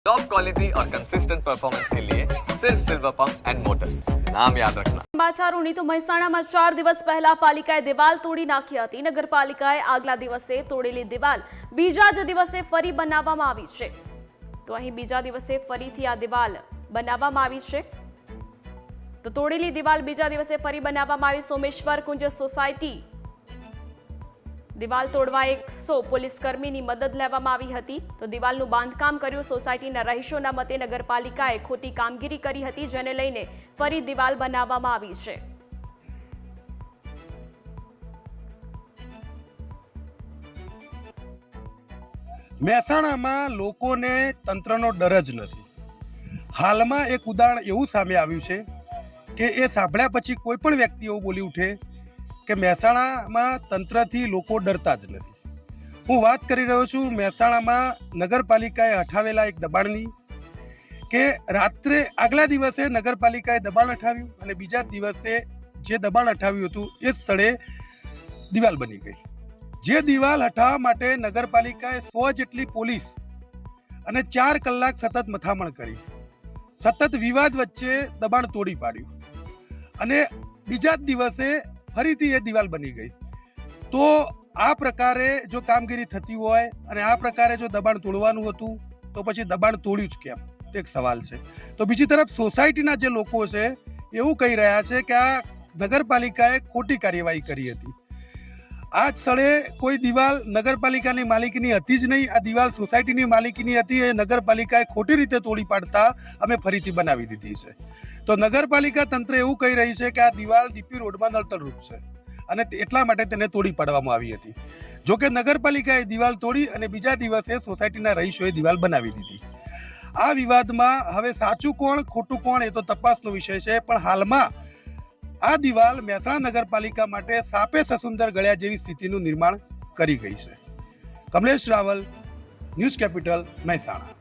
Top quality और consistent performance के लिए सिर्फ सिल्वर पंप्स एंड मोटर्स, नाम याद रखना। સમાચારોની તો મહેસાણામાં 4 દિવસ પહેલા પાલિકાએ દિવાલ તોડી નાખી હતી। નગરપાલિકાએ આગલા દિવસે તોડેલી દિવાલ બીજા જ દિવસે ફરી બનાવવામાં આવી છે। તો અહીં બીજા દિવસે ફરીથી આ દિવાલ બનાવવામાં આવી છે। તો તોડેલી દિવાલ બીજા દિવસે ફરી બનાવવામાં આવી। સોમેશ્વર કુંજ સોસાયટી દિવાલ તોડવા 100 પોલીસકર્મીની મદદ લેવામાં આવી હતી। તો દિવાલનું બાંધકામ કર્યું। સોસાયટીના રહીશોના મતે નગરપાલિકાએ ખોટી કામગીરી કરી હતી, જેને લઈને ફરી દિવાલ બનાવવામાં આવી છે। મહેસાણામાં લોકોને તંત્રનો ડર જ નથી। હાલમાં એક ઉદાહરણ એવું સામે આવ્યું છે કે એ સાંભળ્યા પછી કોઈ પણ વ્યક્તિ એવું બોલી ઉઠે કે મહેસાણામાં તંત્રથી લોકો ડરતા જ નથી। હું વાત કરી રહ્યો છું મહેસાણામાં નગરપાલિકાએ હટાવેલા એક દબાણની, કે રાત્રે આગલા દિવસે નગરપાલિકાએ દબાણ હટાવ્યું અને બીજા દિવસે જે દબાણ હટાવ્યું હતું એ સ્થળે દિવાલ બની ગઈ। જે દિવાલ હટાવવા માટે નગરપાલિકાએ 100 જેટલી પોલીસ અને 4 કલાક સતત મથામણ કરી, સતત વિવાદ વચ્ચે દબાણ તોડી પાડ્યું અને બીજા જ દિવસે ફરીથી એ દિવાલ બની ગઈ। તો આ પ્રકારે જો કામગીરી થતી હોય અને આ પ્રકારે જો દબાણ તોડવાનું હતું તો પછી દબાણ તોડ્યું જ કેમ, એક સવાલ છે। તો બીજી તરફ સોસાયટીના જે લોકો છે એવું કહી રહ્યા છે કે આ નગરપાલિકાએ ખોટી કાર્યવાહી કરી હતી। આ સ્થળે કોઈ દિવાલ નગરપાલિકાની માલિકીની હતી જ નહીં, આ દિવાલ સોસાયટીની માલિકીની હતી। એ નગરપાલિકાએ ખોટી રીતે તોડી પાડતા અમે ફરીથી બનાવી દીધી છે। તો નગરપાલિકા તંત્ર એવું કહી રહી છે કે આ દિવાલ ડીપી રોડમાં નડતરરૂપ છે અને એટલા માટે તેને તોડી પાડવામાં આવી હતી। જોકે નગરપાલિકાએ દિવાલ તોડી અને બીજા દિવસે સોસાયટીના રહીશોએ દિવાલ બનાવી દીધી। આ વિવાદમાં હવે સાચું કોણ ખોટું કોણ એ તો તપાસનો વિષય છે, પણ હાલમાં આ દિવાલ મહેસાણા નગરપાલિકા માટે સાપે સસુંદર ગળ્યા જેવી સ્થિતિનું નિર્માણ કરી ગઈ છે। Kamlesh Raval, News Capital, Mehsana.